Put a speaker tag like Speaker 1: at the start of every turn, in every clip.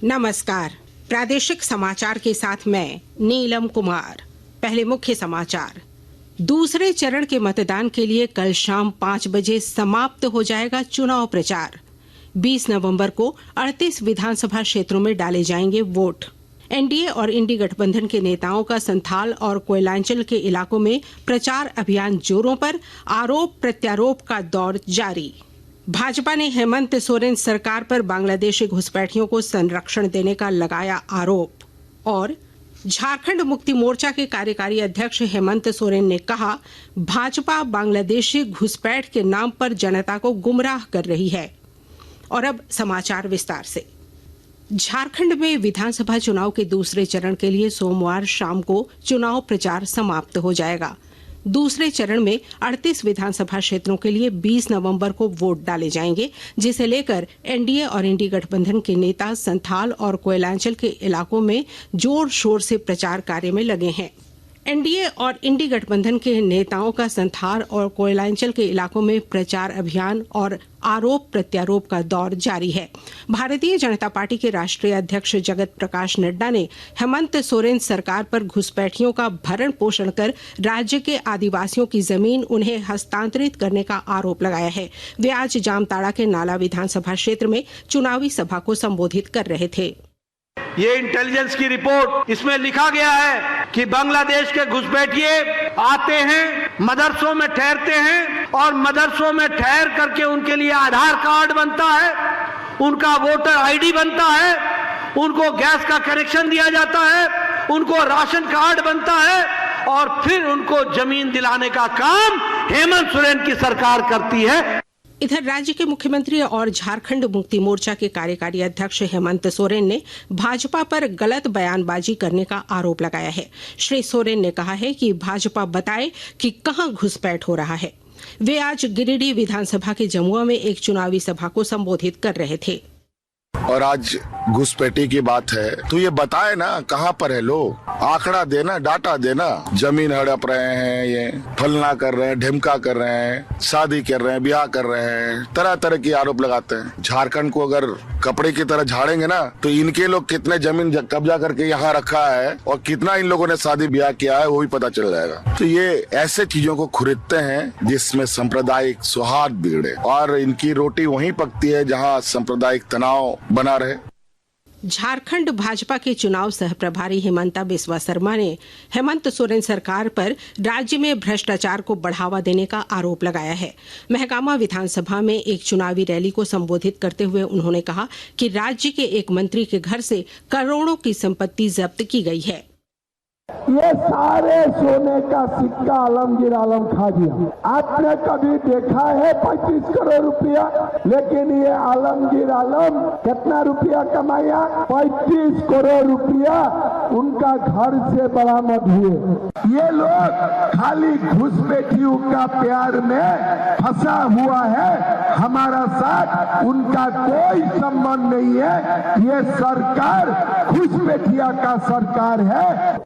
Speaker 1: नमस्कार। प्रादेशिक समाचार के साथ मैं नीलम कुमार। पहले मुख्य समाचार। दूसरे चरण के मतदान के लिए कल शाम 5 बजे समाप्त हो जाएगा चुनाव प्रचार। 20 नवंबर को 38 विधानसभा क्षेत्रों में डाले जाएंगे वोट। एनडीए और इंडी गठबंधन के नेताओं का संथाल और कोयलांचल के इलाकों में प्रचार अभियान जोरों पर, आरोप प्रत्यारोप का दौर जारी। भाजपा ने हेमंत सोरेन सरकार पर बांग्लादेशी घुसपैठियों को संरक्षण देने का लगाया आरोप। और झारखंड मुक्ति मोर्चा के कार्यकारी अध्यक्ष हेमंत सोरेन ने कहा, भाजपा बांग्लादेशी घुसपैठ के नाम पर जनता को गुमराह कर रही है। और अब समाचार विस्तार से। झारखंड में विधानसभा चुनाव के दूसरे चरण के लिए सोमवार शाम को चुनाव प्रचार समाप्त हो जाएगा। दूसरे चरण में 38 विधानसभा क्षेत्रों के लिए 20 नवंबर को वोट डाले जाएंगे, जिसे लेकर एनडीए और इंडी गठबंधन के नेता संथाल और कोयलांचल के इलाकों में जोर शोर से प्रचार कार्य में लगे हैं। एनडीए और इंडी गठबंधन के नेताओं का संथाल और कोयलांचल के इलाकों में प्रचार अभियान और आरोप प्रत्यारोप का दौर जारी है। भारतीय जनता पार्टी के राष्ट्रीय अध्यक्ष जगत प्रकाश नड्डा ने हेमंत सोरेन सरकार पर घुसपैठियों का भरण पोषण कर राज्य के आदिवासियों की जमीन उन्हें हस्तांतरित करने का आरोप लगाया है। वे आज जामताड़ा के नाला विधानसभा क्षेत्र में चुनावी सभा को संबोधित कर रहे थे।
Speaker 2: ये इंटेलिजेंस की रिपोर्ट, इसमें लिखा गया है कि बांग्लादेश के घुसपैठिए आते हैं, मदरसों में ठहरते हैं और मदरसों में ठहर करके उनके लिए आधार कार्ड बनता है, उनका वोटर आईडी बनता है, उनको गैस का कनेक्शन दिया जाता है, उनको राशन कार्ड बनता है और फिर उनको जमीन दिलाने का काम हेमंत सोरेन की सरकार करती है।
Speaker 1: इधर राज्य के मुख्यमंत्री और झारखंड मुक्ति मोर्चा के कार्यकारी अध्यक्ष हेमंत सोरेन ने भाजपा पर गलत बयानबाजी करने का आरोप लगाया है। श्री सोरेन ने कहा है कि भाजपा बताए कि कहां घुसपैठ हो रहा है। वे आज गिरिडीह विधानसभा के जमुआ में एक चुनावी सभा को संबोधित कर रहे थे।
Speaker 3: और आज घुसपैठी की बात है तो ये बताए ना कहाँ पर है लोग, आंकड़ा देना, डाटा देना। जमीन हड़प रहे हैं, ये फलना कर रहे हैं, ढिमका कर रहे हैं, शादी कर रहे हैं, ब्याह कर रहे हैं, तरह तरह की आरोप लगाते हैं। झारखंड को अगर कपड़े की तरह झाड़ेंगे ना तो इनके लोग कितने जमीन कब्जा करके यहाँ रखा है और कितना इन लोगों ने शादी ब्याह किया है वो भी पता चल जाएगा। तो ये ऐसे चीजों को खरीदते हैं जिसमें सांप्रदायिक सौहार्द बिगड़े और इनकी रोटी वहीं पकती है जहाँ सांप्रदायिक तनाव बना रहे।
Speaker 1: झारखंड भाजपा के चुनाव सह प्रभारी हेमंता बिस्वा शर्मा ने हेमंत सोरेन सरकार पर राज्य में भ्रष्टाचार को बढ़ावा देने का आरोप लगाया है। महकामा विधानसभा में एक चुनावी रैली को संबोधित करते हुए उन्होंने कहा कि राज्य के एक मंत्री के घर से करोड़ों की संपत्ति जब्त की गई है।
Speaker 4: ये सारे सोने का सिक्का आलमगीर आलम खा गया। आपने कभी देखा है 35 करोड़ रुपया? लेकिन ये आलमगीर आलम कितना रुपया कमाया? 35 करोड़ रुपया उनका घर से बरामद हुए। ये लोग खाली घुसपैठियों का प्यार में फंसा हुआ है। हमारा साथ उनका कोई संबंध नहीं है। ये सरकार घुसपैठिया का सरकार है।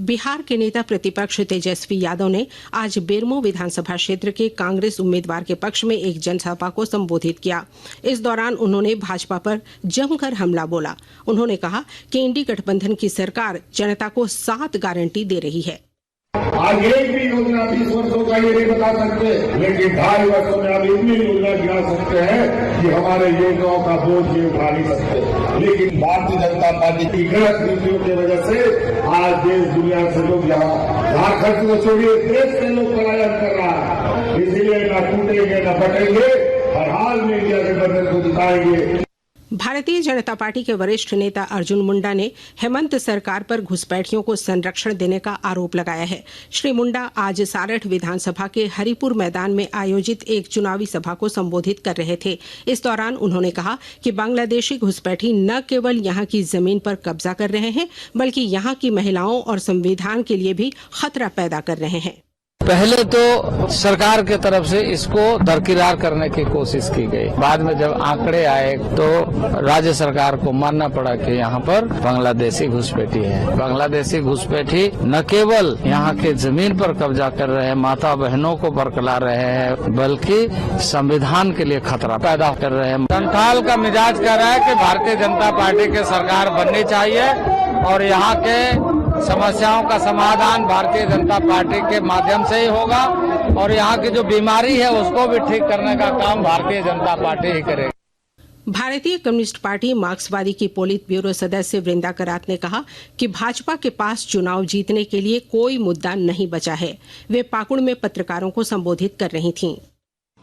Speaker 1: बिहार के नेता प्रतिपक्ष तेजस्वी यादव ने आज बेरमो विधानसभा क्षेत्र के कांग्रेस उम्मीदवार के पक्ष में एक जनसभा को संबोधित किया। इस दौरान उन्होंने भाजपा पर जमकर हमला बोला। उन्होंने कहा कि इंडी गठबंधन की सरकार जनता को 7 गारंटी दे रही है।
Speaker 5: आज एक भी योजना 20 वर्षों का ये नहीं बता सकते, लेकिन 2.5 वर्षों में हम इतनी योजना गिरा सकते हैं कि हमारे योजनाओं का बोझ भी उठा नहीं सकते। लेकिन भारतीय जनता पार्टी की गलत नीतियों की वजह से आज देश दुनिया से लोग यहाँ झारखंड को छोड़िए देश से लोग पलायन कर रहा है। इसलिए न टूटेंगे न बटेंगे, हर हाल में इंडिया गठबंधन को जिताएंगे।
Speaker 1: भारतीय जनता पार्टी के वरिष्ठ नेता अर्जुन मुंडा ने हेमंत सरकार पर घुसपैठियों को संरक्षण देने का आरोप लगाया है। श्री मुंडा आज सारठ विधानसभा के हरिपुर मैदान में आयोजित एक चुनावी सभा को संबोधित कर रहे थे। इस दौरान उन्होंने कहा कि बांग्लादेशी घुसपैठी न केवल यहां की जमीन पर कब्जा कर रहे हैं, बल्कि यहां की महिलाओं और संविधान के लिए भी खतरा पैदा कर रहे हैं।
Speaker 6: पहले तो सरकार के तरफ से इसको दरकिरार करने की कोशिश की गई। बाद में जब आंकड़े आए तो राज्य सरकार को मानना पड़ा कि यहाँ पर बांग्लादेशी घुसपैठी है। बांग्लादेशी घुसपैठी न केवल यहाँ के जमीन पर कब्जा कर रहे हैं, माता बहनों को बरकला रहे हैं, बल्कि संविधान के लिए खतरा पैदा कर रहे हैं। संथाल का मिजाज कह रहा है कि भारतीय जनता पार्टी की सरकार बननी चाहिए और यहाँ के समस्याओं का समाधान भारतीय जनता पार्टी के माध्यम से ही होगा और यहाँ की जो बीमारी है उसको भी ठीक करने का काम भारतीय जनता पार्टी ही करेगी।
Speaker 1: भारतीय कम्युनिस्ट पार्टी मार्क्सवादी की पोलित ब्यूरो सदस्य वृंदा करात ने कहा कि भाजपा के पास चुनाव जीतने के लिए कोई मुद्दा नहीं बचा है। वे पाकुड़ में पत्रकारों को संबोधित कर रही थीं।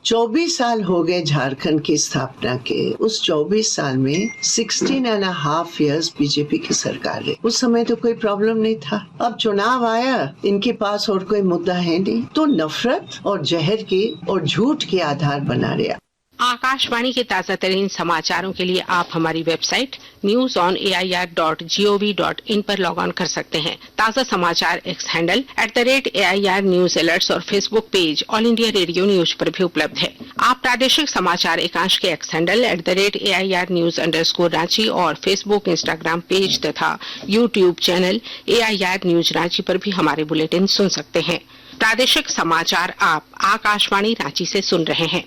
Speaker 7: 24 साल हो गए झारखंड की स्थापना के। उस 24 साल में 16.5 years बीजेपी की सरकार है। उस समय तो कोई प्रॉब्लम नहीं था। अब चुनाव आया, इनके पास और कोई मुद्दा है नहीं, तो नफरत और जहर के और झूठ के आधार बना रहे।
Speaker 1: आकाशवाणी के ताजा तरीन समाचारों के लिए आप हमारी वेबसाइट newsonair.gov.in पर लॉग ऑन कर सकते हैं। ताजा समाचार X handle @AIR news alerts और Facebook page All India Radio news पर भी उपलब्ध है। आप प्रादेशिक समाचार एकांश के X handle @AIR news _Ranchi और फेसबुक, इंस्टाग्राम पेज तथा YouTube channel AIR news Ranchi पर भी हमारे बुलेटिन सुन सकते हैं। प्रादेशिक समाचार आप आकाशवाणी रांची से सुन रहे हैं।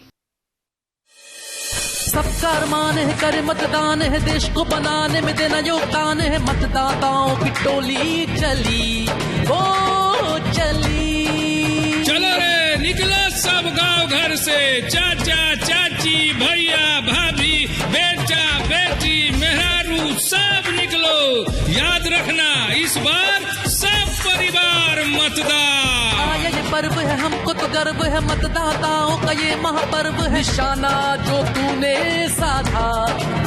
Speaker 8: सबका अरमान है करे मतदान है, देश को बनाने में देना योगदान है। मतदाताओं की टोली चली वो चली,
Speaker 9: चलो रे निकलो सब गांव घर से, चाचा चाची भैया भाभी बेटा बेटी मेहरारू सब निकलो। याद रखना इस बार सब परिवार मतदान।
Speaker 8: आया ये पर्व है हमको तो गर्व है, मतदाताओं का ये महापर्व है। निशाना जो तूने साधा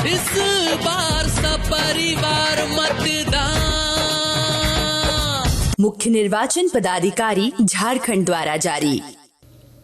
Speaker 8: इस बार सब परिवार मतदान।
Speaker 10: मुख्य निर्वाचन पदाधिकारी झारखंड द्वारा जारी।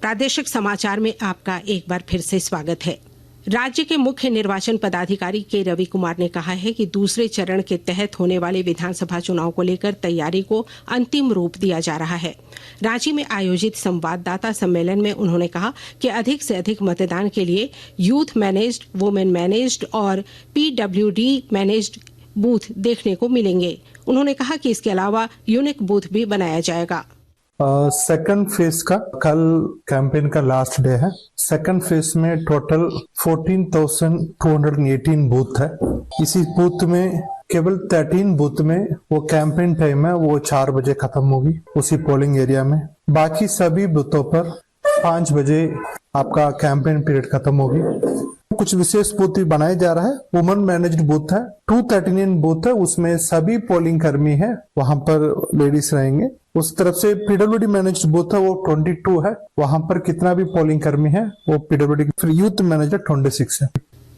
Speaker 1: प्रादेशिक समाचार में आपका एक बार फिर से स्वागत है। राज्य के मुख्य निर्वाचन पदाधिकारी के रवि कुमार ने कहा है कि दूसरे चरण के तहत होने वाले विधानसभा चुनाव को लेकर तैयारी को अंतिम रूप दिया जा रहा है। रांची में आयोजित संवाददाता सम्मेलन में उन्होंने कहा कि अधिक से अधिक मतदान के लिए यूथ मैनेज्ड, वुमेन मैनेज्ड और PWD मैनेज्ड बूथ देखने को मिलेंगे। उन्होंने कहा कि इसके अलावा यूनिक बूथ भी बनाया जाएगा।
Speaker 11: सेकंड फेज का कल कैंपेन का लास्ट डे है। सेकंड फेज में टोटल 14,218 बूथ है। इसी बूथ में केवल 13 बूथ में वो कैंपेन टाइम है वो 4 बजे खत्म होगी उसी पोलिंग एरिया में। बाकी सभी बूथों पर 5 बजे आपका कैंपेन पीरियड खत्म होगी। कुछ विशेष बूथ भी बनाए जा रहा है। वुमेन मैनेज्ड बूथ है, 239 बूथ है, उसमें सभी पोलिंग कर्मी है, वहां पर लेडीज रहेंगे। उस तरफ से PWD मैनेज्ड बूथ है वो 22 है, वहां पर कितना भी पोलिंग कर्मी है वो PWD। फिर यूथ मैनेज्ड 26 है।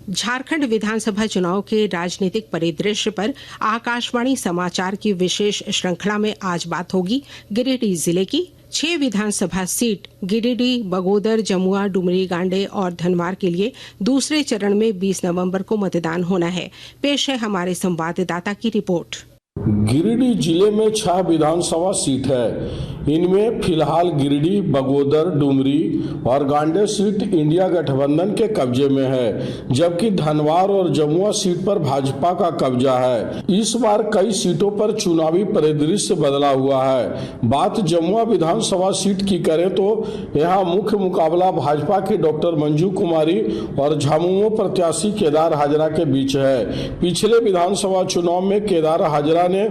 Speaker 1: झारखंड विधानसभा चुनाव के राजनीतिक परिदृश्य पर आकाशवाणी समाचार की विशेष श्रृंखला में आज बात होगी गिरिडीह जिले की। 6 विधानसभा सीट गिरिडीह, बगोदर, जमुआ, डुमरी, गांडे और धनवार के लिए दूसरे चरण में 20 नवंबर को मतदान होना है। पेश है हमारे संवाददाता की रिपोर्ट।
Speaker 5: गिरिडीह जिले में 6 विधानसभा सीट है। इनमें फिलहाल गिरिडीह, बगोदर, डुमरी और गांडे सीट इंडिया गठबंधन के कब्जे में है, जबकि धनवार और जमुआ सीट पर भाजपा का कब्जा है। इस बार कई सीटों पर चुनावी परिदृश्य बदला हुआ है। बात जमुआ विधानसभा सीट की करें तो यहाँ मुख्य मुकाबला भाजपा की डॉक्टर मंजू कुमारी और झामुमो प्रत्याशी केदार हाजरा के बीच है। पिछले विधानसभा चुनाव में केदार हाजरा ने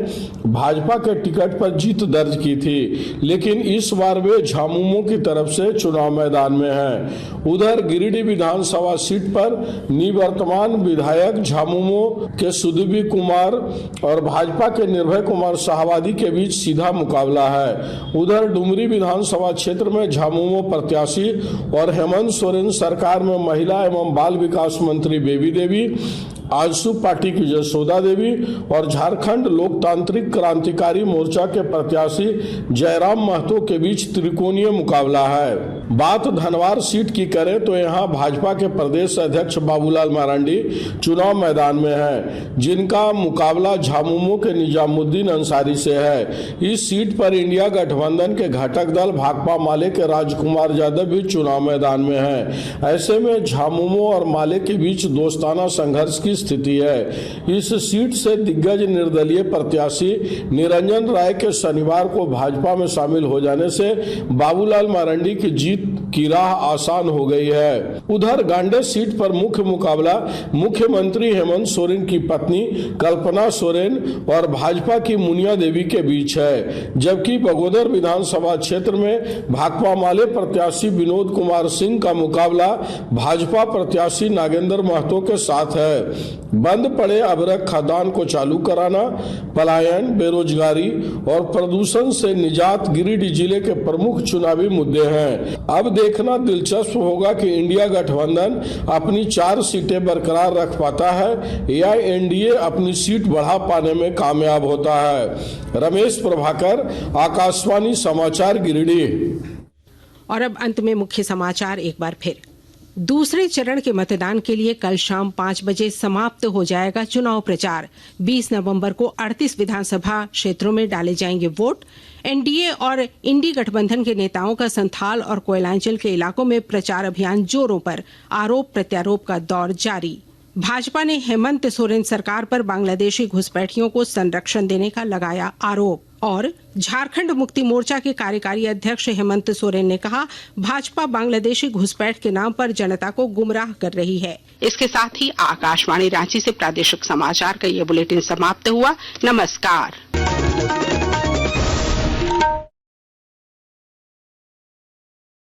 Speaker 5: भाजपा के टिकट पर जीत दर्ज की थी, लेकिन इस बार वे झामुमो की तरफ से चुनाव मैदान में हैं। उधर गिरिडीह विधानसभा सीट पर निवर्तमान विधायक झामुमो के सुदीपी कुमार और भाजपा के निर्भय कुमार शाहवादी के बीच सीधा मुकाबला है। उधर डुमरी विधानसभा क्षेत्र में झामुमो प्रत्याशी और हेमंत सोरेन सरकार में महिला एवं बाल विकास मंत्री बेबी देवी आजसू पार्टी की जसोदा देवी और झारखंड लोकतांत्रिक क्रांतिकारी मोर्चा के प्रत्याशी जयराम महतो के बीच त्रिकोणीय मुकाबला है। बात धनवार सीट की करें तो यहाँ भाजपा के प्रदेश अध्यक्ष बाबूलाल मरांडी चुनाव मैदान में हैं, जिनका मुकाबला झामुमो के निजामुद्दीन अंसारी से है। इस सीट पर इंडिया गठबंधन के घटक दल भाकपा माले के राजकुमार यादव भी चुनाव मैदान में हैं। ऐसे में झामुमो और माले के बीच दोस्ताना संघर्ष की स्थिति है। इस सीट से दिग्गज निर्दलीय प्रत्याशी निरंजन राय के शनिवार को भाजपा में शामिल हो जाने से बाबूलाल मरांडी की जीत की राह आसान हो गई है। उधर गांडे सीट पर मुख्य मुकाबला मुख्यमंत्री हेमंत सोरेन की पत्नी कल्पना सोरेन और भाजपा की मुनिया देवी के बीच है, जबकि बगोदर विधानसभा क्षेत्र में भाकपा माले प्रत्याशी विनोद कुमार सिंह का मुकाबला भाजपा प्रत्याशी नागेंद्र महतो के साथ है। बंद पड़े अभ्रक खदान को चालू कराना, पलायन, बेरोजगारी और प्रदूषण से निजात गिरिडीह जिले के प्रमुख चुनावी मुद्दे हैं। अब देखना दिलचस्प होगा कि इंडिया गठबंधन अपनी 4 सीटें बरकरार रख पाता है या एनडीए अपनी सीट बढ़ा पाने में कामयाब होता है। रमेश प्रभाकर, आकाशवाणी समाचार, गिरिडीह।
Speaker 1: और अब अंत में मुख्य समाचार एक बार फिर। दूसरे चरण के मतदान के लिए कल शाम 5 बजे समाप्त हो जाएगा चुनाव प्रचार। 20 नवंबर को 38 विधानसभा क्षेत्रों में डाले जाएंगे वोट। एनडीए और इंडी गठबंधन के नेताओं का संथाल और कोयलांचल के इलाकों में प्रचार अभियान जोरों पर, आरोप प्रत्यारोप का दौर जारी। भाजपा ने हेमंत सोरेन सरकार पर बांग्लादेशी घुसपैठियों को संरक्षण देने का लगाया आरोप। और झारखंड मुक्ति मोर्चा के कार्यकारी अध्यक्ष हेमंत सोरेन ने कहा, भाजपा बांग्लादेशी घुसपैठ के नाम पर जनता को गुमराह कर रही है। इसके साथ ही आकाशवाणी रांची से प्रादेशिक समाचार का ये बुलेटिन समाप्त हुआ। नमस्कार।